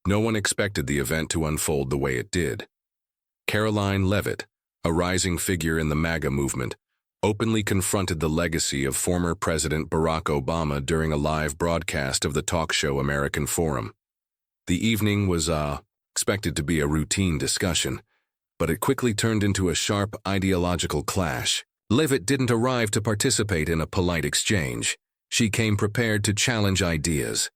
No one expected the event to unfold the way it did. Karoline Leavitt, a rising figure in the MAGA movement, openly confronted the legacy of former President Barack Obama during a live broadcast of the talk show American Forum. The evening was expected to be a routine discussion, but it quickly turned into a sharp ideological clash. Leavitt didn't arrive to participate in a polite exchange. She came prepared to challenge ideas.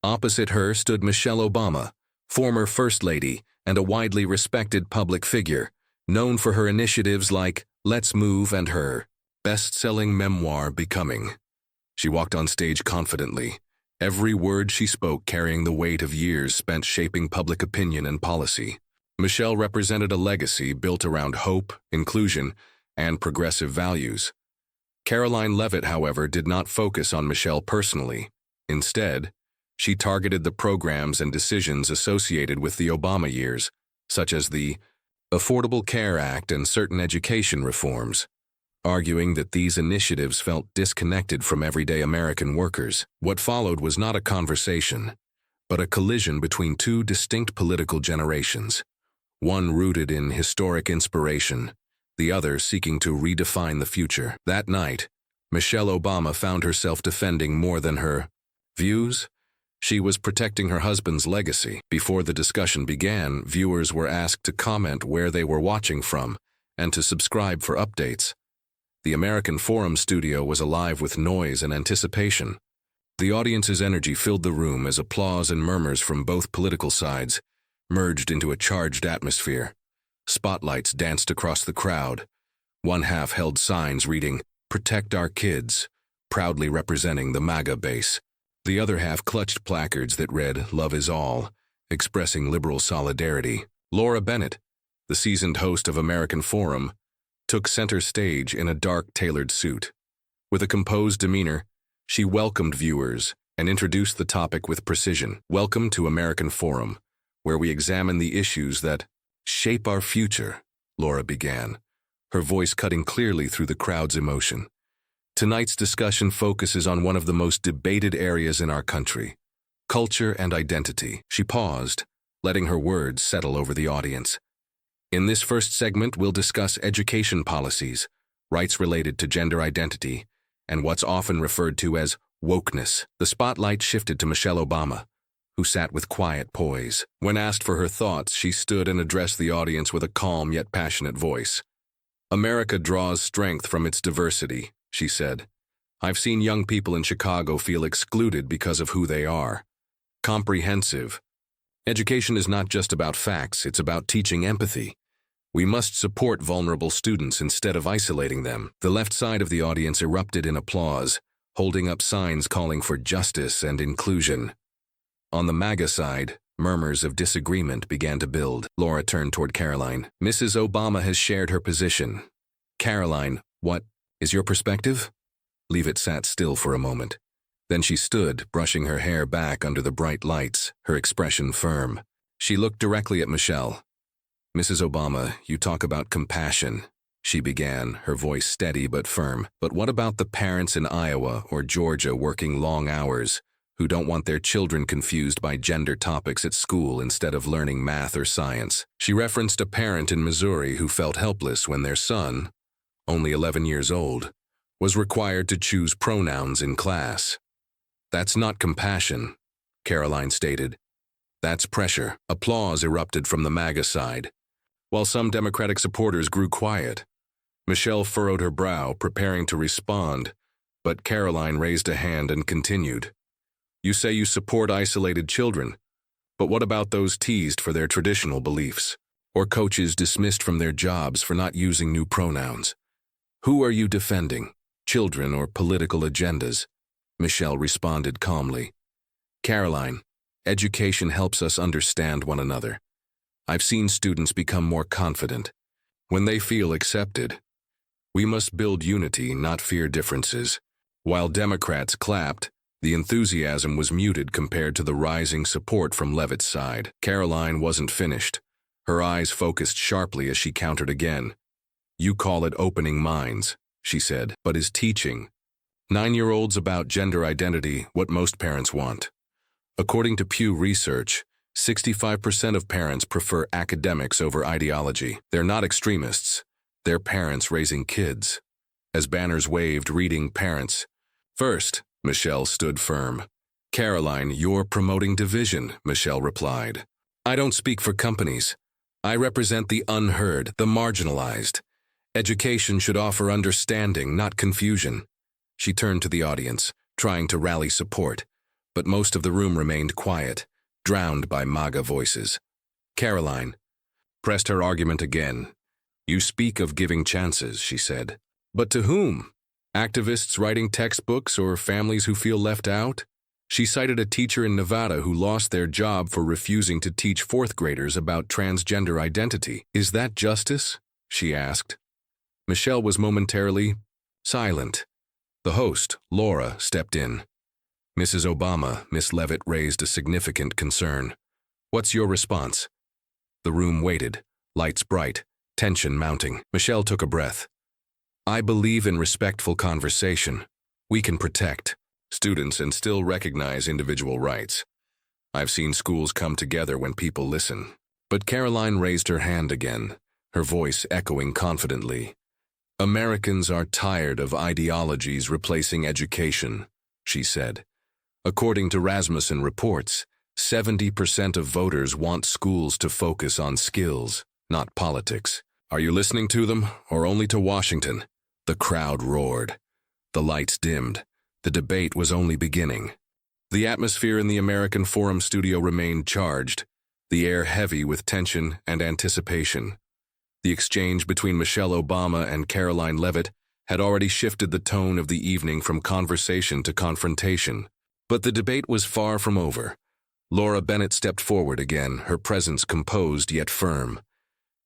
Opposite her stood Michelle Obama, former First Lady and a widely respected public figure, known for her initiatives like Let's Move and her best-selling memoir, Becoming. She walked on stage confidently, every word she spoke carrying the weight of years spent shaping public opinion and policy. Michelle represented a legacy built around hope, inclusion, and progressive values. Karoline Leavitt, however, did not focus on Michelle personally. Instead, she targeted the programs and decisions associated with the Obama years, such as the Affordable Care Act and certain education reforms, arguing that these initiatives felt disconnected from everyday American workers. What followed was not a conversation, but a collision between two distinct political generations, one rooted in historic inspiration, the other seeking to redefine the future. That night, Michelle Obama found herself defending more than her views. She was protecting her husband's legacy. Before the discussion began, viewers were asked to comment where they were watching from and to subscribe for updates. The American Forum studio was alive with noise and anticipation. The audience's energy filled the room as applause and murmurs from both political sides merged into a charged atmosphere. Spotlights danced across the crowd. One half held signs reading, "Protect Our Kids," proudly representing the MAGA base. The other half clutched placards that read, "Love is All," expressing liberal solidarity. Laura Bennett, the seasoned host of American Forum, took center stage in a dark, tailored suit. With a composed demeanor, she welcomed viewers and introduced the topic with precision. "Welcome to American Forum, where we examine the issues that shape our future," Laura began, her voice cutting clearly through the crowd's emotion. "Tonight's discussion focuses on one of the most debated areas in our country, culture and identity." She paused, letting her words settle over the audience. "In this first segment, we'll discuss education policies, rights related to gender identity, and what's often referred to as wokeness." The spotlight shifted to Michelle Obama, who sat with quiet poise. When asked for her thoughts, she stood and addressed the audience with a calm yet passionate voice. "America draws strength from its diversity," she said. "I've seen young people in Chicago feel excluded because of who they are. Comprehensive. Education is not just about facts, it's about teaching empathy. We must support vulnerable students instead of isolating them." The left side of the audience erupted in applause, holding up signs calling for justice and inclusion. On the MAGA side, murmurs of disagreement began to build. Laura turned toward Karoline. "Mrs. Obama has shared her position. Karoline, what is your perspective?" Leavitt sat still for a moment. Then she stood, brushing her hair back under the bright lights, her expression firm. She looked directly at Michelle. "Mrs. Obama, you talk about compassion," she began, her voice steady but firm. "But what about the parents in Iowa or Georgia working long hours, who don't want their children confused by gender topics at school instead of learning math or science?" She referenced a parent in Missouri who felt helpless when their son, only 11 years old, was required to choose pronouns in class. "That's not compassion," Karoline stated. "That's pressure." Applause erupted from the MAGA side. While some Democratic supporters grew quiet, Michelle furrowed her brow, preparing to respond, but Karoline raised a hand and continued. "You say you support isolated children, but what about those teased for their traditional beliefs, or coaches dismissed from their jobs for not using new pronouns? Who are you defending, children or political agendas?" Michelle responded calmly. "Karoline, education helps us understand one another. I've seen students become more confident when they feel accepted. We must build unity, not fear differences." While Democrats clapped, the enthusiasm was muted compared to the rising support from Leavitt's side. Karoline wasn't finished. Her eyes focused sharply as she countered again. "You call it opening minds," she said, "but is teaching 9-year-olds about gender identity what most parents want? According to Pew Research, 65% of parents prefer academics over ideology. They're not extremists. They're parents raising kids. As banners waved reading parents first, Michelle stood firm. Karoline, you're promoting division, Michelle replied. I don't speak for companies. I represent the unheard, the marginalized. Education should offer understanding, not confusion. She turned to the audience, trying to rally support, but most of the room remained quiet, drowned by MAGA voices. Karoline pressed her argument again. You speak of giving chances, she said. But to whom? Activists writing textbooks or families who feel left out? She cited a teacher in Nevada who lost their job for refusing to teach fourth graders about transgender identity. Is that justice? She asked. Michelle was momentarily silent. The host, Laura, stepped in. Mrs. Obama, Miss Leavitt raised a significant concern. What's your response? The room waited, lights bright, tension mounting. Michelle took a breath. I believe in respectful conversation. We can protect students and still recognize individual rights. I've seen schools come together when people listen. But Karoline raised her hand again, her voice echoing confidently. Americans are tired of ideologies replacing education, she said. According to Rasmussen reports, 70% of voters want schools to focus on skills, not politics. Are you listening to them, or only to Washington? The crowd roared. The lights dimmed. The debate was only beginning. The atmosphere in the American Forum studio remained charged, the air heavy with tension and anticipation. The exchange between Michelle Obama and Karoline Leavitt had already shifted the tone of the evening from conversation to confrontation. But the debate was far from over. Laura Bennett stepped forward again, her presence composed yet firm.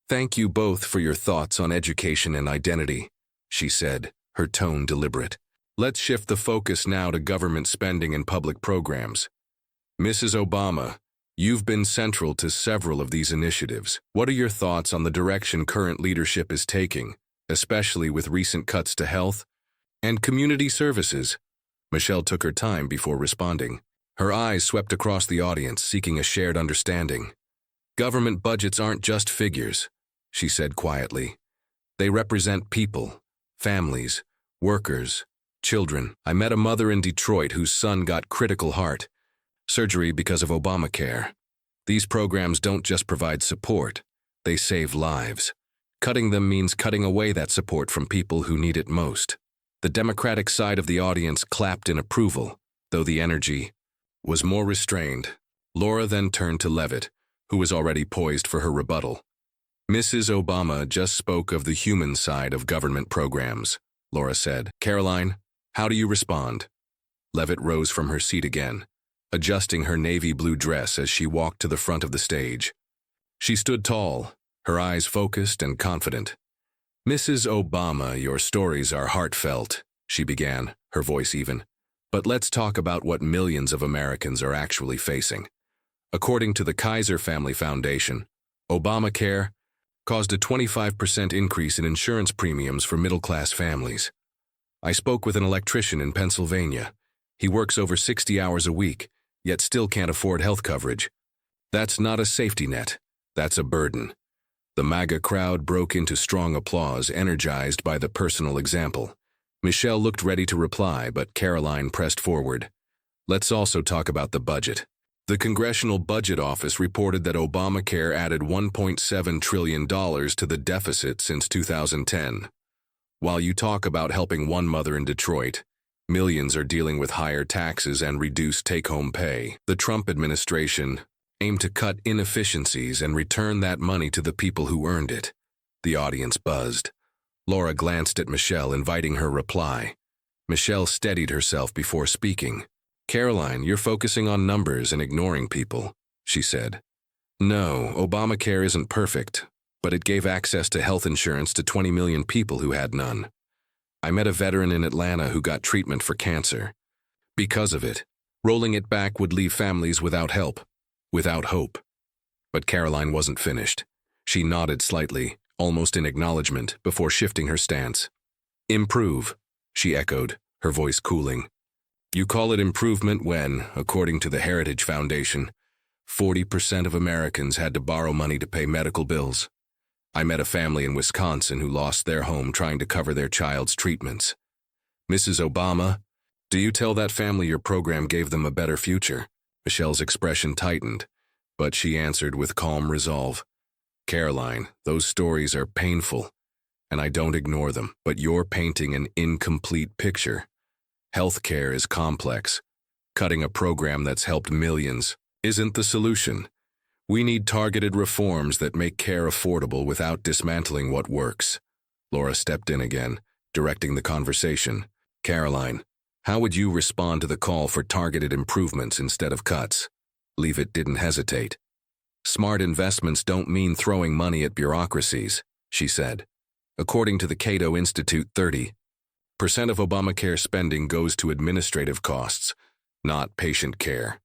Thank you both for your thoughts on education and identity, she said, her tone deliberate. Let's shift the focus now to government spending and public programs. Mrs. Obama, you've been central to several of these initiatives. What are your thoughts on the direction current leadership is taking, especially with recent cuts to health and community services? Michelle took her time before responding. Her eyes swept across the audience, seeking a shared understanding. Government budgets aren't just figures, she said quietly. They represent people, families, workers, children. I met a mother in Detroit whose son got critical heart surgery because of Obamacare. These programs don't just provide support, they save lives. Cutting them means cutting away that support from people who need it most. The Democratic side of the audience clapped in approval, though the energy was more restrained. Laura then turned to Leavitt, who was already poised for her rebuttal. Mrs. Obama just spoke of the human side of government programs, Laura said. Karoline, how do you respond? Leavitt rose from her seat again, adjusting her navy blue dress as she walked to the front of the stage. She stood tall, her eyes focused and confident. Mrs. Obama, your stories are heartfelt, she began, her voice even. But let's talk about what millions of Americans are actually facing. According to the Kaiser Family Foundation, Obamacare caused a 25% increase in insurance premiums for middle-class families. I spoke with an electrician in Pennsylvania. He works over 60 hours a week, yet still can't afford health coverage. That's not a safety net. That's a burden. The MAGA crowd broke into strong applause, energized by the personal example. Michelle looked ready to reply, but Karoline pressed forward. Let's also talk about the budget. The Congressional Budget Office reported that Obamacare added $1.7 trillion to the deficit since 2010. While you talk about helping one mother in Detroit, millions are dealing with higher taxes and reduced take-home pay. The Trump administration aimed to cut inefficiencies and return that money to the people who earned it. The audience buzzed. Laura glanced at Michelle, inviting her reply. Michelle steadied herself before speaking. Karoline, you're focusing on numbers and ignoring people, she said. No, Obamacare isn't perfect, but it gave access to health insurance to 20 million people who had none. I met a veteran in Atlanta who got treatment for cancer. Because of it, rolling it back would leave families without help, without hope. But Karoline wasn't finished. She nodded slightly, almost in acknowledgement, before shifting her stance. Improve, she echoed, her voice cooling. You call it improvement when, according to the Heritage Foundation, 40% of Americans had to borrow money to pay medical bills. I met a family in Wisconsin who lost their home trying to cover their child's treatments. Mrs. Obama, do you tell that family your program gave them a better future? Michelle's expression tightened, but she answered with calm resolve. Karoline, those stories are painful, and I don't ignore them, but you're painting an incomplete picture. Healthcare is complex. Cutting a program that's helped millions isn't the solution. We need targeted reforms that make care affordable without dismantling what works. Laura stepped in again, directing the conversation. Karoline, how would you respond to the call for targeted improvements instead of cuts? Leavitt didn't hesitate. Smart investments don't mean throwing money at bureaucracies, she said. According to the Cato Institute, 30% of Obamacare spending goes to administrative costs, not patient care.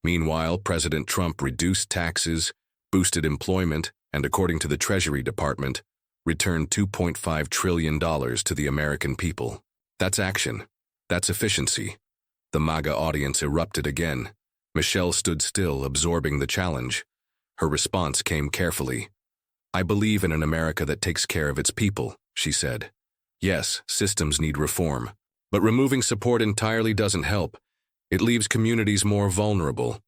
Meanwhile, President Trump reduced taxes, boosted employment, and according to the Treasury Department, returned $2.5 trillion to the American people. That's action. That's efficiency. The MAGA audience erupted again. Michelle stood still, absorbing the challenge. Her response came carefully. I believe in an America that takes care of its people, she said. Yes, systems need reform, but removing support entirely doesn't help. It leaves communities more vulnerable.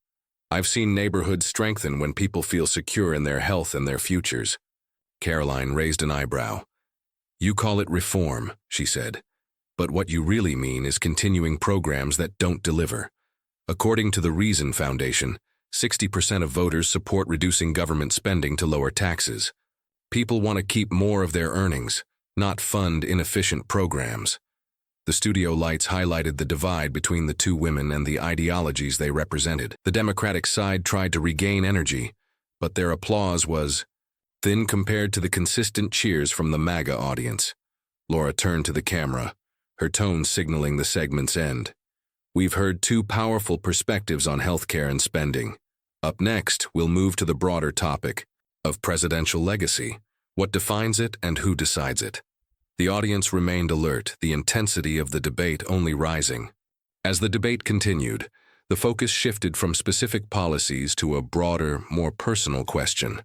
I've seen neighborhoods strengthen when people feel secure in their health and their futures. Karoline raised an eyebrow. You call it reform, she said. But what you really mean is continuing programs that don't deliver. According to the Reason Foundation, 60% of voters support reducing government spending to lower taxes. People want to keep more of their earnings, not fund inefficient programs. The studio lights highlighted the divide between the two women and the ideologies they represented. The Democratic side tried to regain energy, but their applause was thin compared to the consistent cheers from the MAGA audience. Laura turned to the camera, her tone signaling the segment's end. We've heard two powerful perspectives on healthcare and spending. Up next, we'll move to the broader topic of presidential legacy, what defines it and who decides it. The audience remained alert, the intensity of the debate only rising. As the debate continued, the focus shifted from specific policies to a broader, more personal question.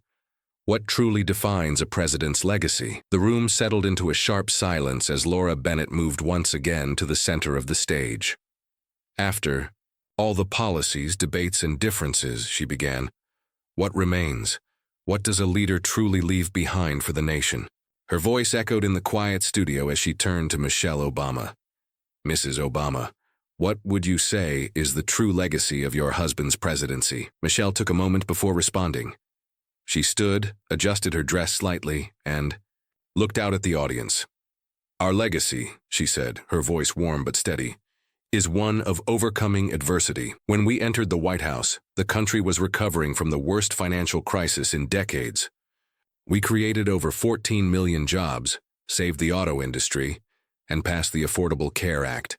What truly defines a president's legacy? The room settled into a sharp silence as Laura Bennett moved once again to the center of the stage. After all the policies, debates, and differences, she began, what remains? What does a leader truly leave behind for the nation? Her voice echoed in the quiet studio as she turned to Michelle Obama. Mrs. Obama, what would you say is the true legacy of your husband's presidency? Michelle took a moment before responding. She stood, adjusted her dress slightly, and looked out at the audience. Our legacy, she said, her voice warm but steady, is one of overcoming adversity. When we entered the White House, the country was recovering from the worst financial crisis in decades. We created over 14 million jobs, saved the auto industry, and passed the Affordable Care Act.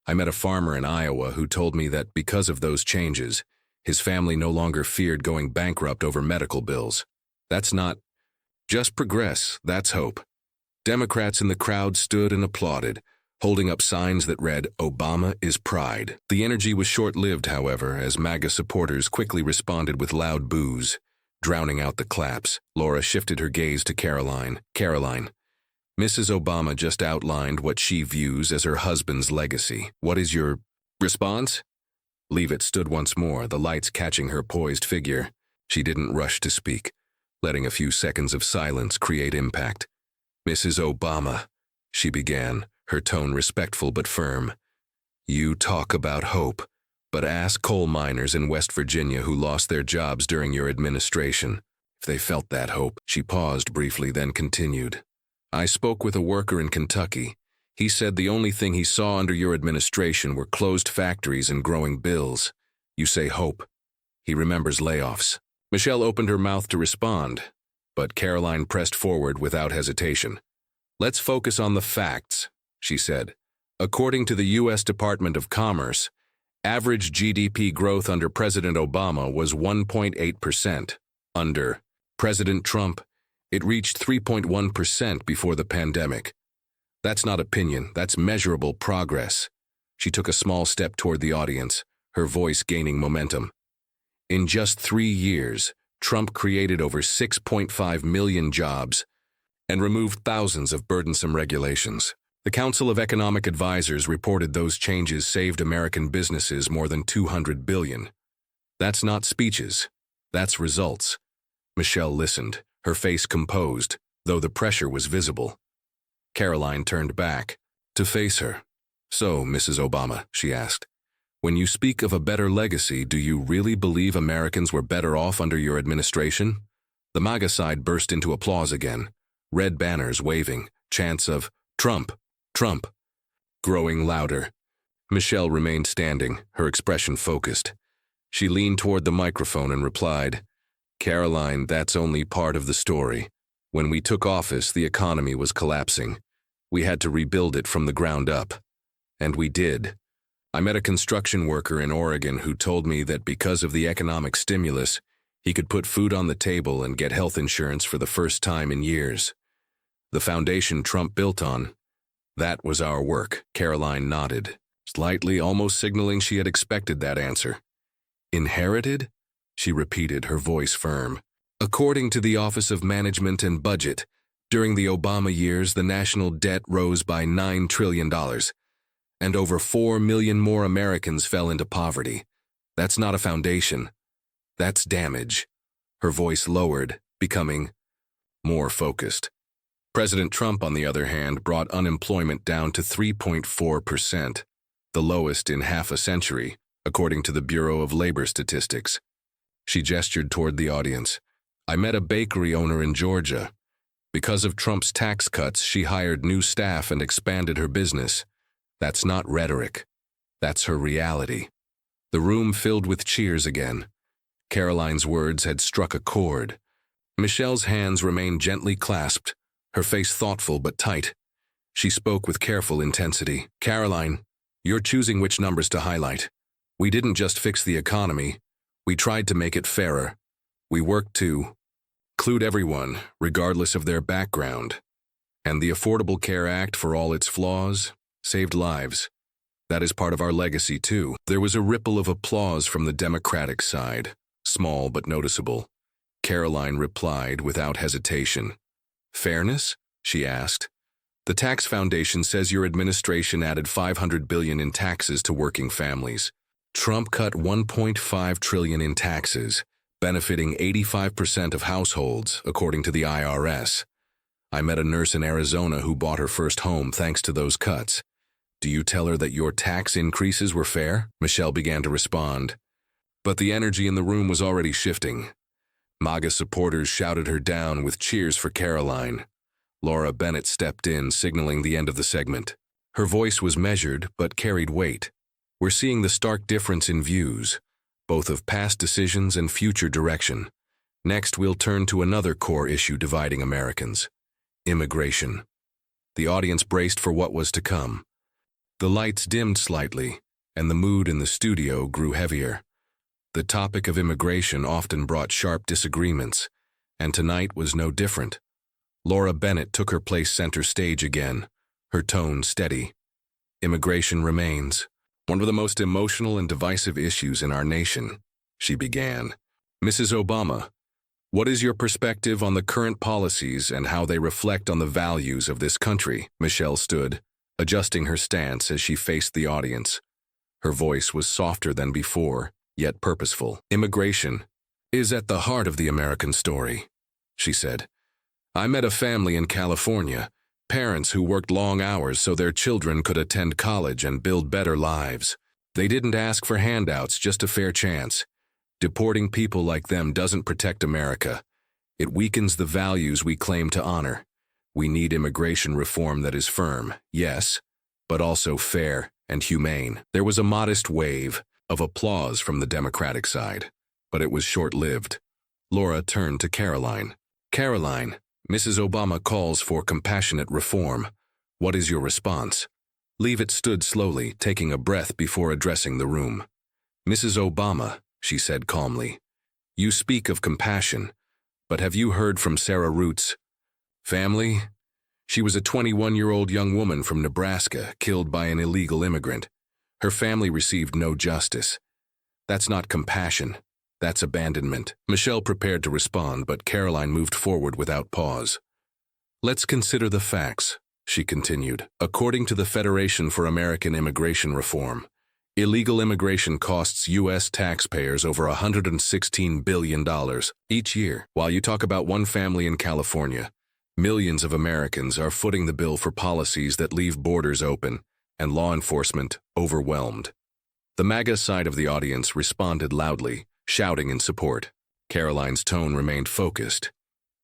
I met a farmer in Iowa who told me that because of those changes, his family no longer feared going bankrupt over medical bills. That's not just progress, that's hope. Democrats in the crowd stood and applauded, holding up signs that read, Obama is pride. The energy was short-lived, however, as MAGA supporters quickly responded with loud boos, drowning out the claps. Laura shifted her gaze to Karoline. Karoline, Mrs. Obama just outlined what she views as her husband's legacy. What is your response? Leavitt stood once more, the lights catching her poised figure. She didn't rush to speak, letting a few seconds of silence create impact. Mrs. Obama, she began, her tone respectful but firm. You talk about hope. But ask coal miners in West Virginia who lost their jobs during your administration if they felt that hope. She paused briefly, then continued. I spoke with a worker in Kentucky. He said the only thing he saw under your administration were closed factories and growing bills. You say hope. He remembers layoffs. Michelle opened her mouth to respond, but Karoline pressed forward without hesitation. Let's focus on the facts, she said. According to the U.S. Department of Commerce, average GDP growth under President Obama was 1.8%. Under President Trump, it reached 3.1% before the pandemic. That's not opinion, that's measurable progress. She took a small step toward the audience, her voice gaining momentum. In just 3 years, Trump created over 6.5 million jobs and removed thousands of burdensome regulations. The Council of Economic Advisors reported those changes saved American businesses more than $200 billion. That's not speeches. That's results. Michelle listened, her face composed, though the pressure was visible. Karoline turned back to face her. "So, Mrs. Obama," she asked, "when you speak of a better legacy, do you really believe Americans were better off under your administration?" The MAGA side burst into applause again, red banners waving, chants of "Trump, Trump," growing louder. Michelle remained standing, her expression focused. She leaned toward the microphone and replied, "Karoline, that's only part of the story. When we took office, the economy was collapsing. We had to rebuild it from the ground up. And we did. I met a construction worker in Oregon who told me that because of the economic stimulus, he could put food on the table and get health insurance for the first time in years. The foundation Trump built on, that was our work." Karoline nodded, slightly, almost signaling she had expected that answer. "Inherited?" she repeated, her voice firm. "According to the Office of Management and Budget, during the Obama years, the national debt rose by $9 trillion, and over 4 million more Americans fell into poverty. That's not a foundation. That's damage." Her voice lowered, becoming more focused. President Trump, on the other hand, brought unemployment down to 3.4%, the lowest in half a century, according to the Bureau of Labor Statistics. She gestured toward the audience. "I met a bakery owner in Georgia. Because of Trump's tax cuts, she hired new staff and expanded her business. That's not rhetoric. That's her reality." The room filled with cheers again. Karoline's words had struck a chord. Michelle's hands remained gently clasped, her face thoughtful but tight. She spoke with careful intensity. "Karoline, you're choosing which numbers to highlight. We didn't just fix the economy. We tried to make it fairer. We worked to include everyone, regardless of their background. And the Affordable Care Act, for all its flaws, saved lives. That is part of our legacy, too." There was a ripple of applause from the Democratic side, small but noticeable. Karoline replied without hesitation. "Fairness?" she asked. "The Tax Foundation says your administration added $500 billion in taxes to working families. Trump cut $1.5 trillion in taxes, benefiting 85% of households, according to the IRS. I met a nurse in Arizona who bought her first home thanks to those cuts. Do you tell her that your tax increases were fair?" Michelle began to respond. But the energy in the room was already shifting. MAGA supporters shouted her down with cheers for Karoline. Laura Bennett stepped in, signaling the end of the segment. Her voice was measured, but carried weight. "We're seeing the stark difference in views, both of past decisions and future direction. Next, we'll turn to another core issue dividing Americans: immigration." The audience braced for what was to come. The lights dimmed slightly, and the mood in the studio grew heavier. The topic of immigration often brought sharp disagreements, and tonight was no different. Laura Bennett took her place center stage again, her tone steady. "Immigration remains one of the most emotional and divisive issues in our nation," she began. "Mrs. Obama, what is your perspective on the current policies and how they reflect on the values of this country?" Michelle stood, adjusting her stance as she faced the audience. Her voice was softer than before, yet purposeful. "Immigration is at the heart of the American story," she said. "I met a family in California, parents who worked long hours so their children could attend college and build better lives. They didn't ask for handouts, just a fair chance. Deporting people like them doesn't protect America. It weakens the values we claim to honor. We need immigration reform that is firm, yes, but also fair and humane." There was a modest wave of applause from the Democratic side, but it was short-lived. Laura turned to Karoline. "Karoline, Mrs. Obama calls for compassionate reform. What is your response?" Leavitt stood slowly, taking a breath before addressing the room. "Mrs. Obama," she said calmly, "you speak of compassion, but have you heard from Sarah Root's family? She was a 21-year-old young woman from Nebraska, killed by an illegal immigrant. Her family received no justice. That's not compassion. That's abandonment. Michelle prepared to respond, but Karoline moved forward without pause. Let's consider the facts, she continued. According to the Federation for American Immigration Reform, illegal immigration costs U.S. taxpayers over $116 billion each year. While you talk about one family in California, millions of Americans are footing the bill for policies that leave borders open and law enforcement overwhelmed. The MAGA side of the audience responded loudly, shouting in support. Karoline's tone remained focused.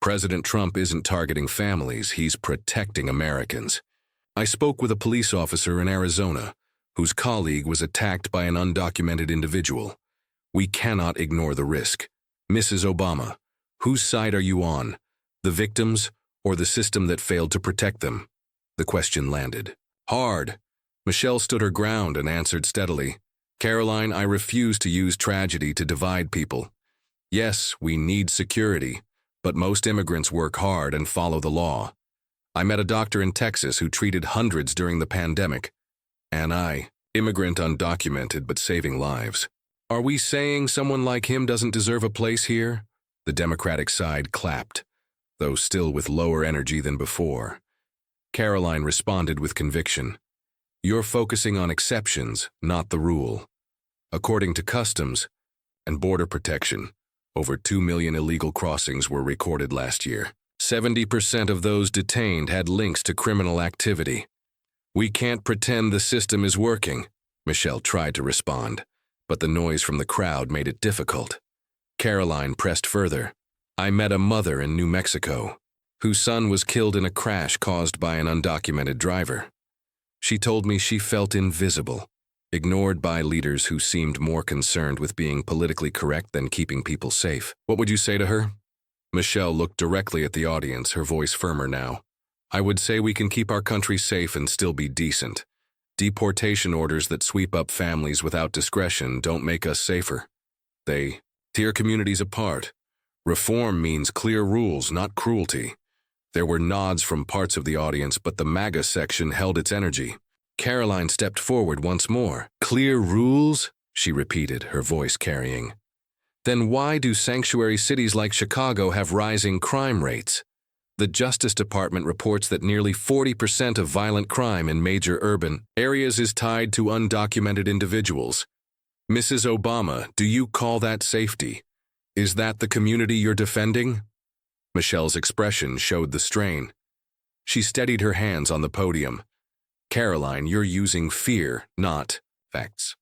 President Trump isn't targeting families, he's protecting Americans. I spoke with a police officer in Arizona whose colleague was attacked by an undocumented individual. We cannot ignore the risk. Mrs. Obama, whose side are you on? The victims or the system that failed to protect them? The question landed hard. Michelle stood her ground and answered steadily. Karoline, I refuse to use tragedy to divide people. Yes, we need security, but most immigrants work hard and follow the law. I met a doctor in Texas who treated hundreds during the pandemic. And immigrant undocumented but saving lives. Are we saying someone like him doesn't deserve a place here? The Democratic side clapped, though still with lower energy than before. Karoline responded with conviction. You're focusing on exceptions, not the rule. According to Customs and Border Protection, over 2 million illegal crossings were recorded last year. 70% of those detained had links to criminal activity. We can't pretend the system is working, Michelle tried to respond, but the noise from the crowd made it difficult. Karoline pressed further. I met a mother in New Mexico whose son was killed in a crash caused by an undocumented driver. She told me she felt invisible, ignored by leaders who seemed more concerned with being politically correct than keeping people safe. What would you say to her? Michelle looked directly at the audience, her voice firmer now. I would say we can keep our country safe and still be decent. Deportation orders that sweep up families without discretion don't make us safer. They tear communities apart. Reform means clear rules, not cruelty. There were nods from parts of the audience, but the MAGA section held its energy. Karoline stepped forward once more. Clear rules? She repeated, her voice carrying. Then why do sanctuary cities like Chicago have rising crime rates? The Justice Department reports that nearly 40% of violent crime in major urban areas is tied to undocumented individuals. Mrs. Obama, do you call that safety? Is that the community you're defending? Michelle's expression showed the strain. She steadied her hands on the podium. Karoline, you're using fear, not facts.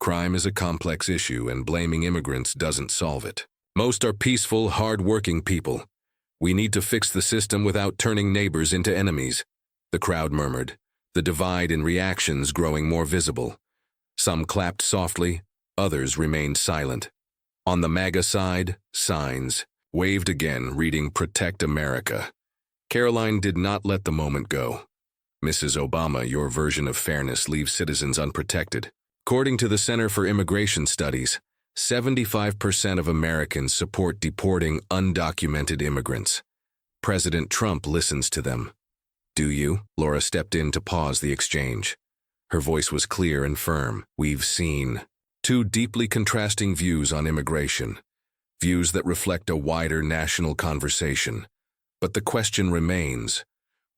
Crime is a complex issue, and blaming immigrants doesn't solve it. Most are peaceful, hard-working people. We need to fix the system without turning neighbors into enemies, the crowd murmured, the divide in reactions growing more visible. Some clapped softly, others remained silent. On the MAGA side, signs waved again, reading Protect America. Karoline did not let the moment go. Mrs. Obama, your version of fairness leaves citizens unprotected. According to the Center for Immigration Studies, 75% of Americans support deporting undocumented immigrants. President Trump listens to them. Do you? Laura stepped in to pause the exchange. Her voice was clear and firm. We've seen two deeply contrasting views on immigration, views that reflect a wider national conversation. But the question remains,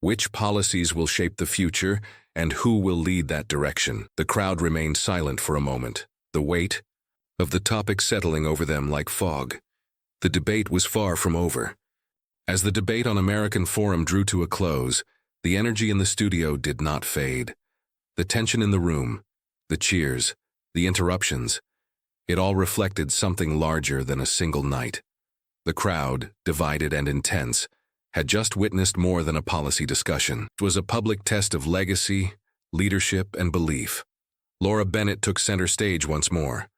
which policies will shape the future and who will lead that direction? The crowd remained silent for a moment, the weight of the topic settling over them like fog. The debate was far from over. As the debate on American Forum drew to a close, the energy in the studio did not fade. The tension in the room, the cheers, the interruptions, it all reflected something larger than a single night. The crowd, divided and intense, had just witnessed more than a policy discussion. It was a public test of legacy, leadership, and belief. Laura Bennett took center stage once more,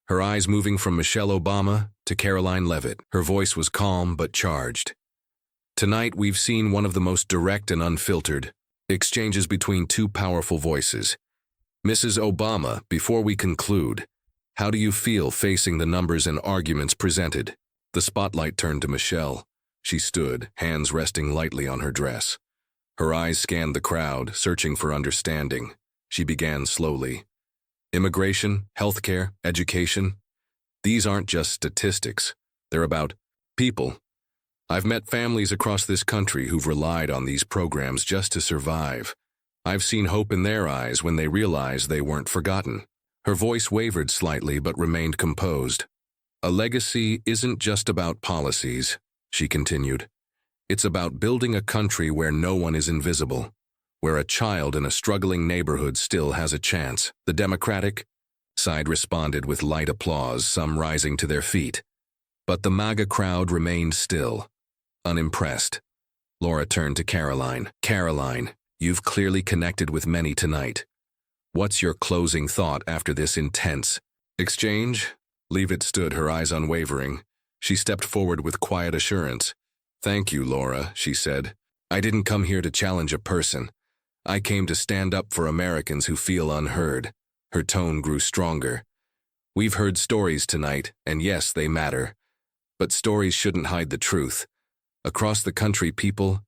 her eyes moving from Michelle Obama to Karoline Leavitt. Her voice was calm but charged. Tonight we've seen one of the most direct and unfiltered exchanges between two powerful voices. Mrs. Obama, before we conclude, how do you feel facing the numbers and arguments presented? The spotlight turned to Michelle. She stood, hands resting lightly on her dress. Her eyes scanned the crowd, searching for understanding. She began slowly. Immigration, healthcare, education. These aren't just statistics. They're about people. I've met families across this country who've relied on these programs just to survive. I've seen hope in their eyes when they realized they weren't forgotten. Her voice wavered slightly but remained composed. A legacy isn't just about policies, she continued. It's about building a country where no one is invisible, where a child in a struggling neighborhood still has a chance. The Democratic side responded with light applause, some rising to their feet. But the MAGA crowd remained still, unimpressed. Laura turned to Karoline. Karoline, you've clearly connected with many tonight. What's your closing thought after this intense exchange? Leavitt stood, her eyes unwavering. She stepped forward with quiet assurance. Thank you, Laura, she said. I didn't come here to challenge a person. I came to stand up for Americans who feel unheard. Her tone grew stronger. We've heard stories tonight, and yes, they matter. But stories shouldn't hide the truth. Across the country, people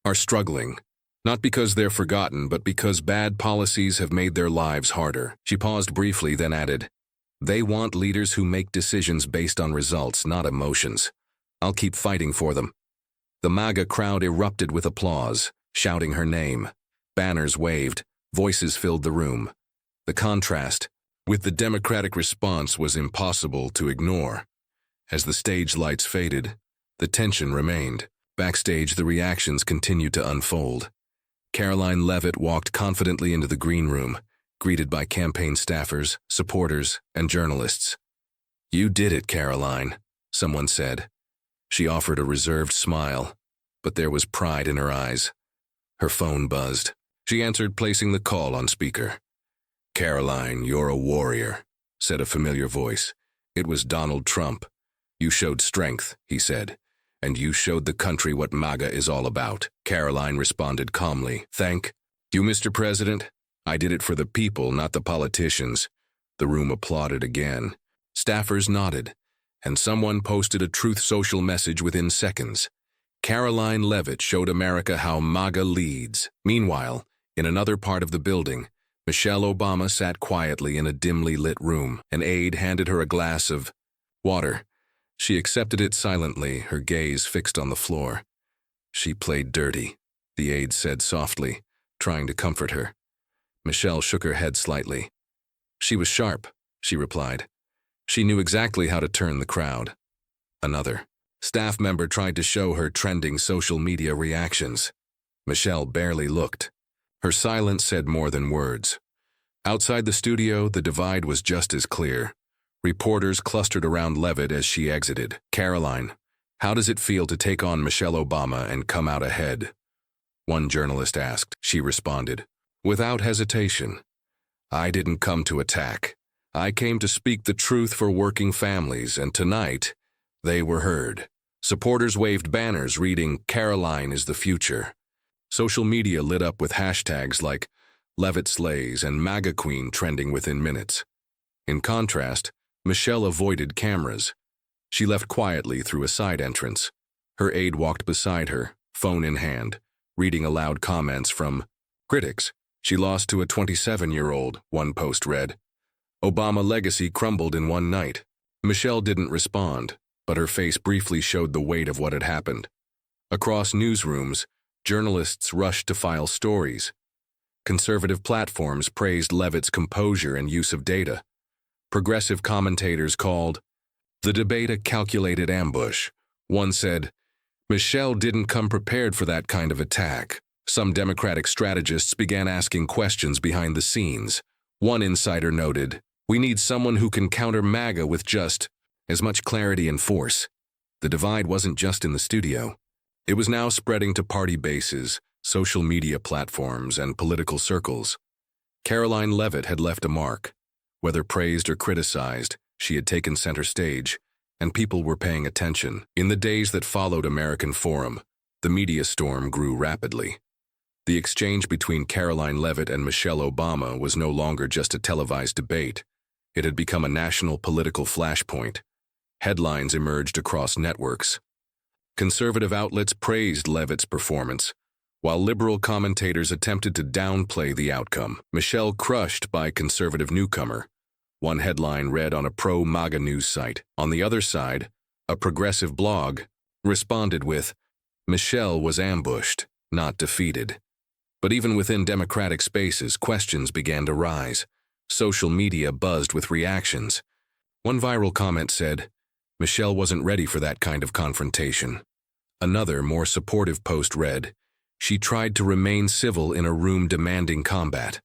are struggling. Not because they're forgotten, but because bad policies have made their lives harder. She paused briefly, then added, They want leaders who make decisions based on results, not emotions. I'll keep fighting for them. The MAGA crowd erupted with applause, shouting her name. Banners waved, voices filled the room. The contrast with the Democratic response was impossible to ignore. As the stage lights faded, the tension remained. Backstage, the reactions continued to unfold. Karoline Leavitt walked confidently into the green room, greeted by campaign staffers, supporters, and journalists. You did it, Karoline, someone said. She offered a reserved smile, but there was pride in her eyes. Her phone buzzed. She answered, placing the call on speaker. Karoline, you're a warrior, said a familiar voice. It was Donald Trump. You showed strength, he said, and you showed the country what MAGA is all about. Karoline responded calmly. Thank you, Mr. President. I did it for the people, not the politicians. The room applauded again. Staffers nodded, and someone posted a Truth Social message within seconds. Karoline Leavitt showed America how MAGA leads. Meanwhile, in another part of the building, Michelle Obama sat quietly in a dimly lit room. An aide handed her a glass of water. She accepted it silently, her gaze fixed on the floor. She played dirty, the aide said softly, trying to comfort her. Michelle shook her head slightly. She was sharp, she replied. She knew exactly how to turn the crowd. Another staff member tried to show her trending social media reactions. Michelle barely looked. Her silence said more than words. Outside the studio, the divide was just as clear. Reporters clustered around Leavitt as she exited. Karoline, how does it feel to take on Michelle Obama and come out ahead? One journalist asked. She responded, without hesitation. I didn't come to attack. I came to speak the truth for working families, and tonight, they were heard. Supporters waved banners reading, Karoline is the future. Social media lit up with hashtags like Leavitt Slays and MAGA Queen trending within minutes. In contrast, Michelle avoided cameras. She left quietly through a side entrance. Her aide walked beside her, phone in hand, reading aloud comments from critics. She lost to a 27-year-old, one post read. Obama legacy crumbled in one night. Michelle didn't respond, but her face briefly showed the weight of what had happened. Across newsrooms, journalists rushed to file stories. Conservative platforms praised Leavitt's composure and use of data. Progressive commentators called the debate a calculated ambush. One said, Michelle didn't come prepared for that kind of attack. Some Democratic strategists began asking questions behind the scenes. One insider noted, we need someone who can counter MAGA with just as much clarity and force. The divide wasn't just in the studio. It was now spreading to party bases, social media platforms, and political circles. Karoline Leavitt had left a mark. Whether praised or criticized, she had taken center stage, and people were paying attention. In the days that followed American Forum, the media storm grew rapidly. The exchange between Karoline Leavitt and Michelle Obama was no longer just a televised debate. It had become a national political flashpoint. Headlines emerged across networks. Conservative outlets praised Leavitt's performance, while liberal commentators attempted to downplay the outcome. Michelle crushed by conservative newcomer. one headline read on a pro-MAGA news site. On the other side, a progressive blog responded with, "Michelle was ambushed, not defeated." But even within democratic spaces, questions began to rise. Social media buzzed with reactions. One viral comment said, "Michelle wasn't ready for that kind of confrontation." Another, more supportive post read, "She tried to remain civil in a room demanding combat."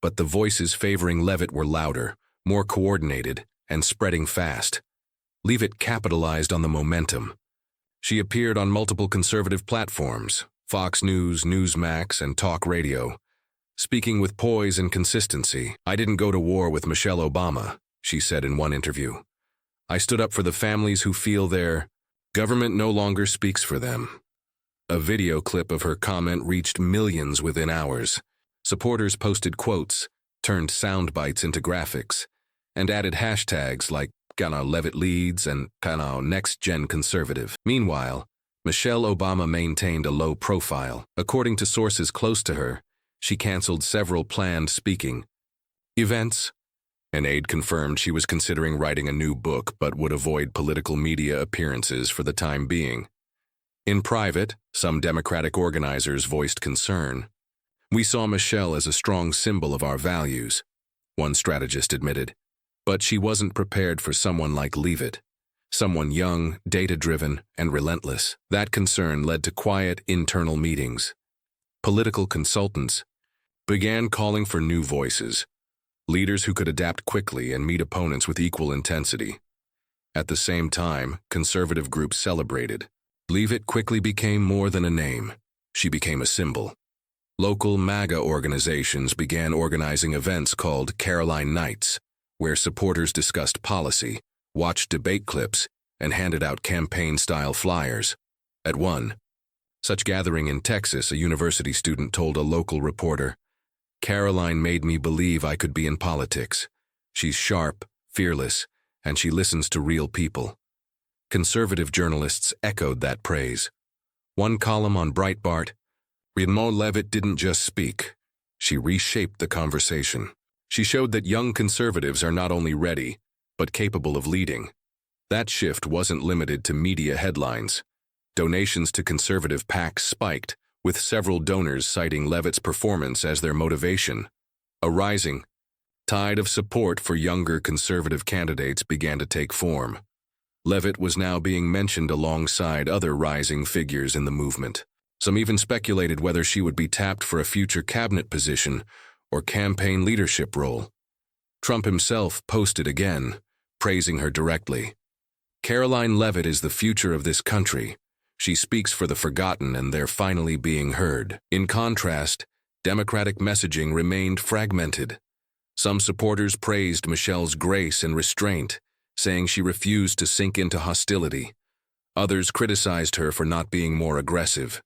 But the voices favoring Leavitt were louder, more coordinated, and spreading fast. Leavitt capitalized on the momentum. She appeared on multiple conservative platforms, Fox News, Newsmax, and talk radio, speaking with poise and consistency. "I didn't go to war with Michelle Obama," she said in one interview. "I stood up for the families who feel their government no longer speaks for them." A video clip of her comment reached millions within hours. Supporters posted quotes, turned sound bites into graphics, and added hashtags like Leavitt leads and Next Gen Conservative. Meanwhile, Michelle Obama maintained a low profile. According to sources close to her, she canceled several planned speaking events. An aide confirmed she was considering writing a new book but would avoid political media appearances for the time being. In private, some Democratic organizers voiced concern. "We saw Michelle as a strong symbol of our values," one strategist admitted. But she wasn't prepared for someone like Leavitt, someone young, data-driven, and relentless. That concern led to quiet, internal meetings. Political consultants began calling for new voices, leaders who could adapt quickly and meet opponents with equal intensity. At the same time, conservative groups celebrated. Leavitt quickly became more than a name. She became a symbol. Local MAGA organizations began organizing events called Karoline Nights, where supporters discussed policy, watched debate clips, and handed out campaign-style flyers. At one such gathering in Texas, a university student told a local reporter, "Karoline made me believe I could be in politics. She's sharp, fearless, and she listens to real people." Conservative journalists echoed that praise. One column on Breitbart, "Leavitt didn't just speak. She reshaped the conversation. She showed that young conservatives are not only ready, but capable of leading." That shift wasn't limited to media headlines. Donations to conservative PACs spiked, with several donors citing Leavitt's performance as their motivation. A rising tide of support for younger conservative candidates began to take form. Leavitt was now being mentioned alongside other rising figures in the movement. Some even speculated whether she would be tapped for a future cabinet position or campaign leadership role. Trump himself posted again, praising her directly. "Karoline Leavitt is the future of this country. She speaks for the forgotten and they're finally being heard." In contrast, Democratic messaging remained fragmented. Some supporters praised Michelle's grace and restraint, saying she refused to sink into hostility. Others criticized her for not being more aggressive.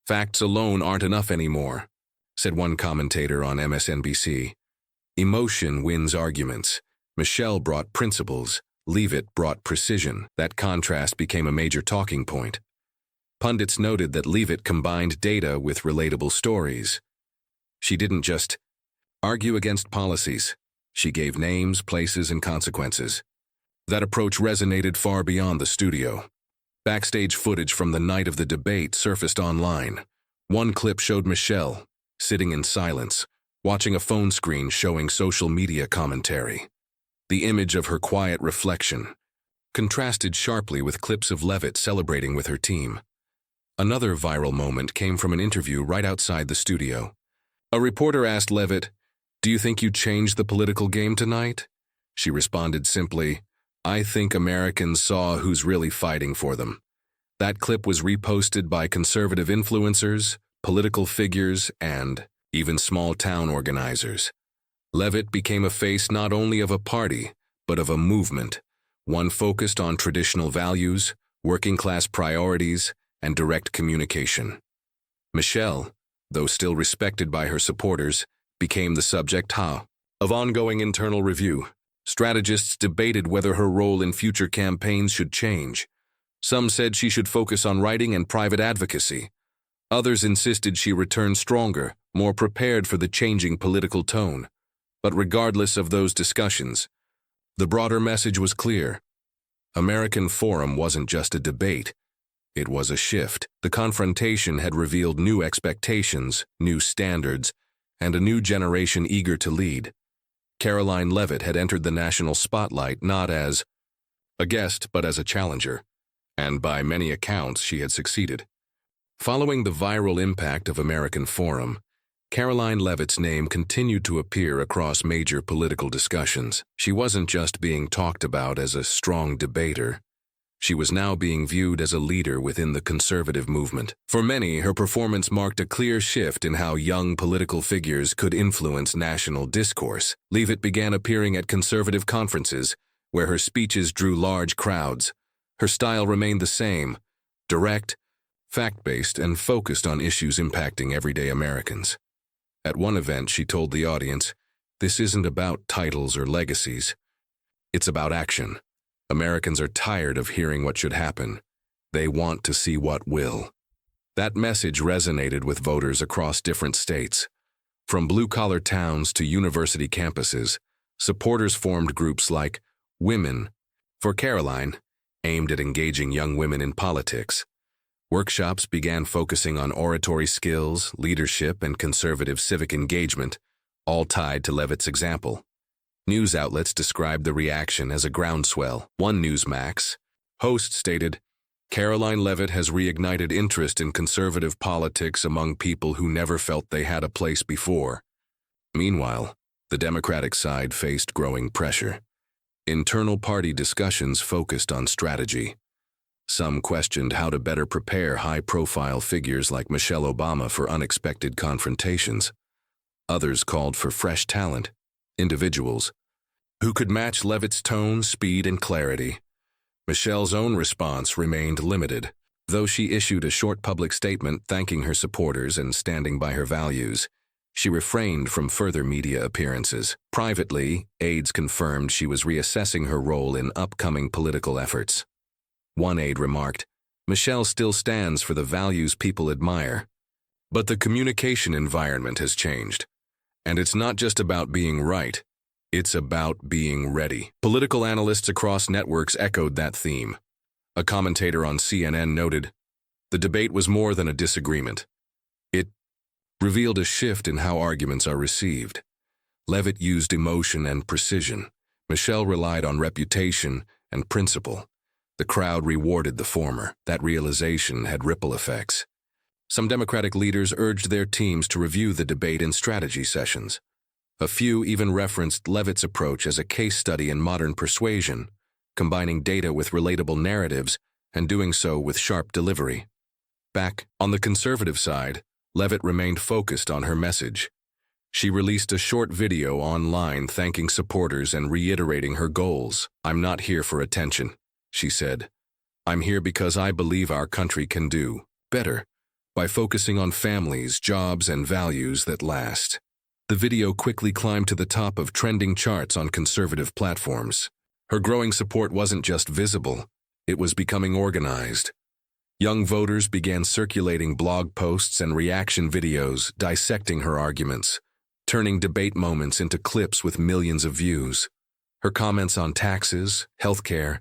"Facts alone aren't enough anymore," said one commentator on MSNBC. "Emotion wins arguments. Michelle brought principles, Leavitt brought precision." That contrast became a major talking point. Pundits noted that Leavitt combined data with relatable stories. She didn't just argue against policies. She gave names, places, and consequences. That approach resonated far beyond the studio. Backstage footage from the night of the debate surfaced online. One clip showed Michelle sitting in silence, watching a phone screen showing social media commentary. The image of her quiet reflection contrasted sharply with clips of Leavitt celebrating with her team. Another viral moment came from an interview right outside the studio. A reporter asked Leavitt, "Do you think you changed the political game tonight?" She responded simply, "I think Americans saw who's really fighting for them." That clip was reposted by conservative influencers, political figures, and even small-town organizers. Leavitt became a face not only of a party, but of a movement, one focused on traditional values, working-class priorities, and direct communication. Michelle, though still respected by her supporters, became the subject of ongoing internal review. Strategists debated whether her role in future campaigns should change. Some said she should focus on writing and private advocacy. Others insisted she return stronger, more prepared for the changing political tone. But regardless of those discussions, The broader message was clear. American Forum wasn't just a debate. It was a shift. The confrontation had revealed new expectations, new standards, and a new generation eager to lead. Karoline Leavitt had entered the national spotlight not as a guest but as a challenger, and by many accounts she had succeeded. Following the viral impact of American Forum, Karoline Leavitt's name continued to appear across major political discussions. She wasn't just being talked about as a strong debater. She was now being viewed as a leader within the conservative movement. For many, her performance marked a clear shift in how young political figures could influence national discourse. Leavitt began appearing at conservative conferences, where her speeches drew large crowds. Her style remained the same, direct, fact-based, and focused on issues impacting everyday Americans. At one event, she told the audience, "This isn't about titles or legacies. It's about action. Americans are tired of hearing what should happen. They want to see what will." That message resonated with voters across different states. From blue-collar towns to university campuses, supporters formed groups like Women for Karoline, aimed at engaging young women in politics. Workshops began focusing on oratory skills, leadership, and conservative civic engagement, all tied to Leavitt's example. News outlets described the reaction as a groundswell. One Newsmax host stated, "Karoline Leavitt has reignited interest in conservative politics among people who never felt they had a place before." Meanwhile, the Democratic side faced growing pressure. Internal party discussions focused on strategy. Some questioned how to better prepare high-profile figures like Michelle Obama for unexpected confrontations. Others called for fresh talent, individuals, who could match Leavitt's tone, speed, and clarity. Michelle's own response remained limited. Though she issued a short public statement thanking her supporters and standing by her values, she refrained from further media appearances. Privately, aides confirmed she was reassessing her role in upcoming political efforts. One aide remarked, "Michelle still stands for the values people admire. But the communication environment has changed. And it's not just about being right, it's about being ready." Political analysts across networks echoed that theme. A commentator on CNN noted, "The debate was more than a disagreement. It revealed a shift in how arguments are received." Leavitt used emotion and precision. Michelle relied on reputation and principle. The crowd rewarded the former. That realization had ripple effects. Some Democratic leaders urged their teams to review the debate in strategy sessions. A few even referenced Leavitt's approach as a case study in modern persuasion, combining data with relatable narratives and doing so with sharp delivery. Back on the conservative side, Leavitt remained focused on her message. She released a short video online thanking supporters and reiterating her goals. "I'm not here for attention," she said. "I'm here because I believe our country can do better by focusing on families, jobs, and values that last." The video quickly climbed to the top of trending charts on conservative platforms. Her growing support wasn't just visible, it was becoming organized. Young voters began circulating blog posts and reaction videos dissecting her arguments, turning debate moments into clips with millions of views. Her comments on taxes, healthcare,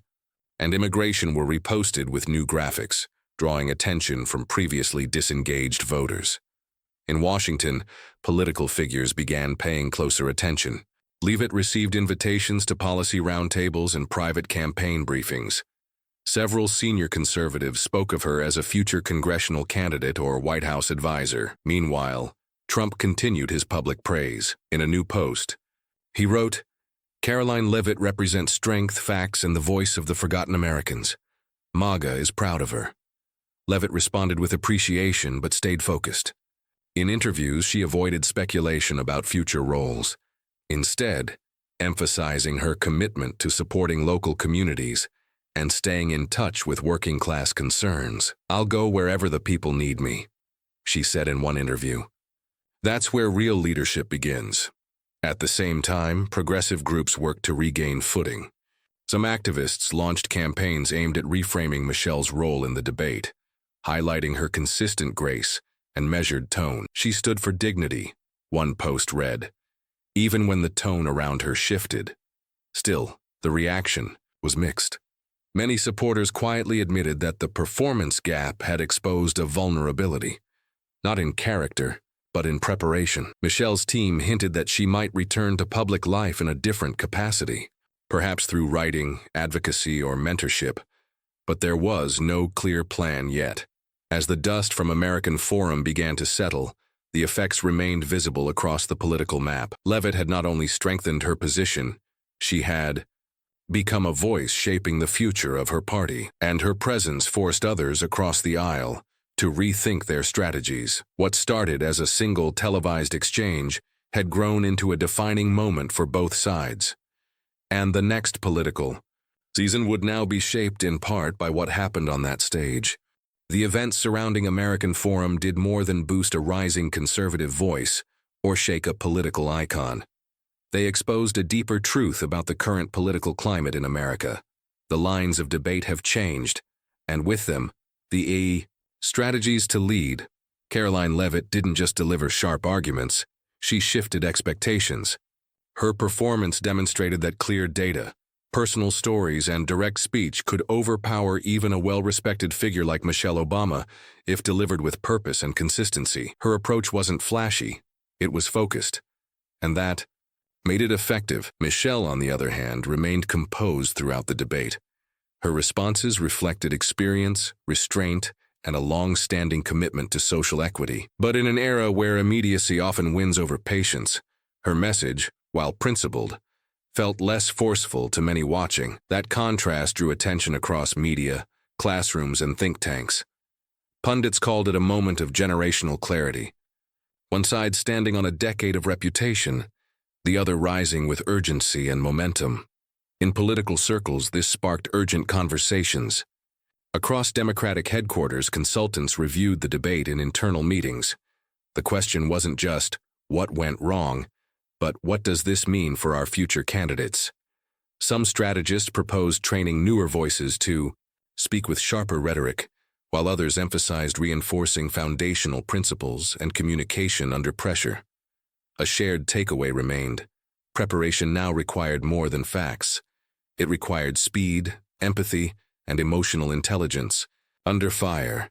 and immigration were reposted with new graphics, drawing attention from previously disengaged voters. In Washington, political figures began paying closer attention. Leavitt received invitations to policy roundtables and private campaign briefings. Several senior conservatives spoke of her as a future congressional candidate or White House advisor. Meanwhile, Trump continued his public praise. In a new post, he wrote, "Karoline Leavitt represents strength, facts, and the voice of the forgotten Americans. MAGA is proud of her." Leavitt responded with appreciation but stayed focused. In interviews, she avoided speculation about future roles, instead emphasizing her commitment to supporting local communities and staying in touch with working-class concerns. "I'll go wherever the people need me," she said in one interview. That's where real leadership begins. At the same time, progressive groups worked to regain footing. Some activists launched campaigns aimed at reframing Michelle's role in the debate, highlighting her consistent grace and measured tone. "She stood for dignity," one post read, "even when the tone around her shifted. Still, The reaction was mixed. Many supporters quietly admitted that the performance gap had exposed a vulnerability, not in character, but in preparation. Michelle's team hinted that she might return to public life in a different capacity, perhaps through writing, advocacy, or mentorship, but there was no clear plan yet. As the dust from American Forum began to settle, the effects remained visible across the political map. Leavitt had not only strengthened her position, she had become a voice shaping the future of her party, and her presence forced others across the aisle to rethink their strategies. What started as a single televised exchange had grown into a defining moment for both sides. And the next political season would now be shaped in part by what happened on that stage. The events surrounding American Forum did more than boost a rising conservative voice or shake a political icon. They exposed a deeper truth about the current political climate in America. The lines of debate have changed, and with them, the strategies to lead. Karoline Leavitt didn't just deliver sharp arguments, she shifted expectations. Her performance demonstrated that clear data, personal stories, and direct speech could overpower even a well-respected figure like Michelle Obama if delivered with purpose and consistency. Her approach wasn't flashy, it was focused, and that made it effective. Michelle, on the other hand, remained composed throughout the debate. Her responses reflected experience, restraint, and a long-standing commitment to social equity. But in an era where immediacy often wins over patience, her message, while principled, felt less forceful to many watching. That contrast drew attention across media, classrooms, and think tanks. Pundits called it a moment of generational clarity. One side standing on a decade of reputation, the other rising with urgency and momentum. In political circles, this sparked urgent conversations. Across Democratic headquarters, consultants reviewed the debate in internal meetings. The question wasn't just, what went wrong, but what does this mean for our future candidates? Some strategists proposed training newer voices to speak with sharper rhetoric, while others emphasized reinforcing foundational principles and communication under pressure. A shared takeaway remained. Preparation now required more than facts. It required speed, empathy, and emotional intelligence, under fire.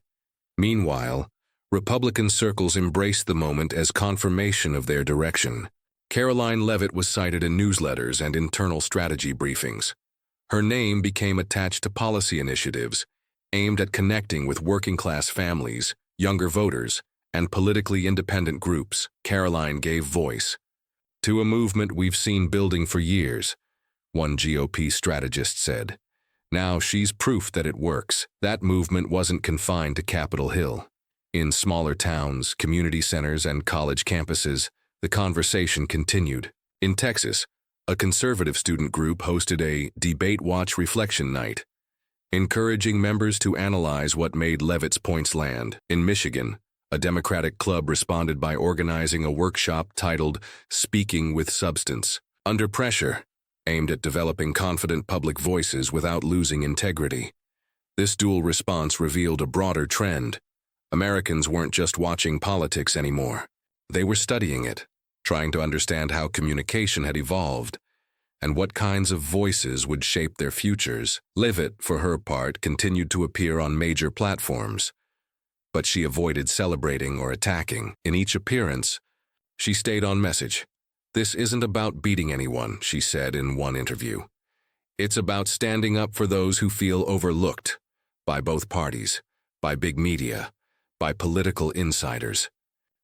Meanwhile, Republican circles embraced the moment as confirmation of their direction. Karoline Leavitt was cited in newsletters and internal strategy briefings. Her name became attached to policy initiatives aimed at connecting with working-class families, younger voters, and politically independent groups. Karoline gave voice to a movement we've seen building for years, one GOP strategist said. Now she's proof that it works. That movement wasn't confined to Capitol Hill. In smaller towns, community centers, and college campuses, the conversation continued. In Texas, a conservative student group hosted a Debate Watch reflection night, encouraging members to analyze what made Leavitt's points land. In Michigan, a Democratic club responded by organizing a workshop titled Speaking with Substance, Under Pressure, aimed at developing confident public voices without losing integrity. This dual response revealed a broader trend. Americans weren't just watching politics anymore. They were studying it, trying to understand how communication had evolved and what kinds of voices would shape their futures. Leavitt, for her part, continued to appear on major platforms, but she avoided celebrating or attacking. In each appearance, she stayed on message. "This isn't about beating anyone," she said in one interview. "It's about standing up for those who feel overlooked by both parties, by big media, by political insiders."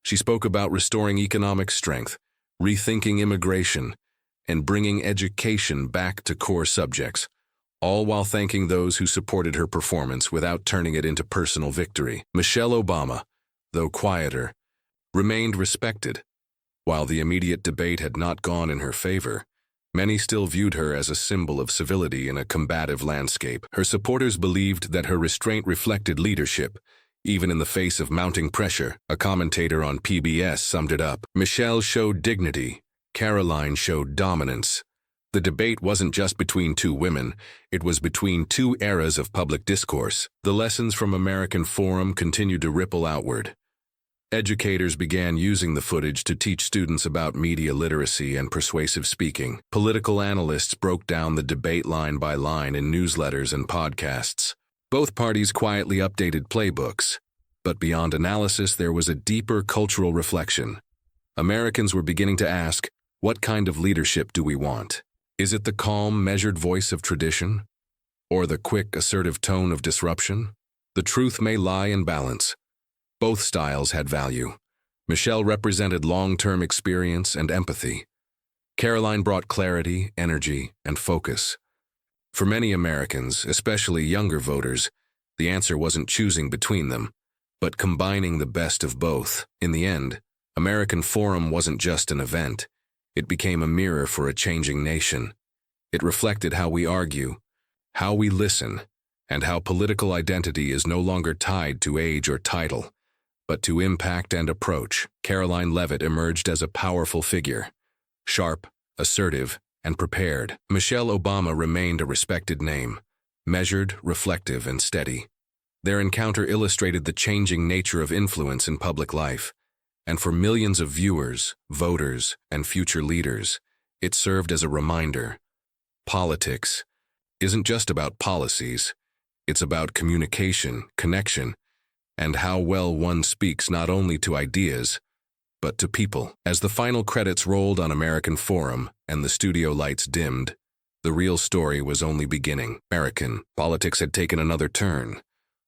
She spoke about restoring economic strength, rethinking immigration, and bringing education back to core subjects, all while thanking those who supported her performance without turning it into personal victory. Michelle Obama, though quieter, remained respected. While the immediate debate had not gone in her favor, many still viewed her as a symbol of civility in a combative landscape. Her supporters believed that her restraint reflected leadership, even in the face of mounting pressure. A commentator on PBS summed it up. Michelle showed dignity, Karoline showed dominance. The debate wasn't just between two women, it was between two eras of public discourse. The lessons from American Forum continued to ripple outward. Educators began using the footage to teach students about media literacy and persuasive speaking. Political analysts broke down the debate line by line in newsletters and podcasts. Both parties quietly updated playbooks. But beyond analysis, there was a deeper cultural reflection. Americans were beginning to ask, what kind of leadership do we want? Is it the calm, measured voice of tradition? Or the quick, assertive tone of disruption? The truth may lie in balance. Both styles had value. Michelle represented long-term experience and empathy. Karoline brought clarity, energy, and focus. For many Americans, especially younger voters, the answer wasn't choosing between them, but combining the best of both. In the end, American Forum wasn't just an event. It became a mirror for a changing nation. It reflected how we argue, how we listen, and how political identity is no longer tied to age or title, but to impact and approach. Karoline Leavitt emerged as a powerful figure, sharp, assertive, and prepared. Michelle Obama remained a respected name, measured, reflective, and steady. Their encounter illustrated the changing nature of influence in public life, and for millions of viewers, voters, and future leaders, it served as a reminder. Politics isn't just about policies. It's about communication, connection, and how well one speaks not only to ideas, but to people. As the final credits rolled on American Forum and the studio lights dimmed, the real story was only beginning. American politics had taken another turn,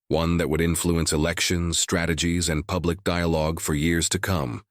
one that would influence elections, strategies, and public dialogue for years to come.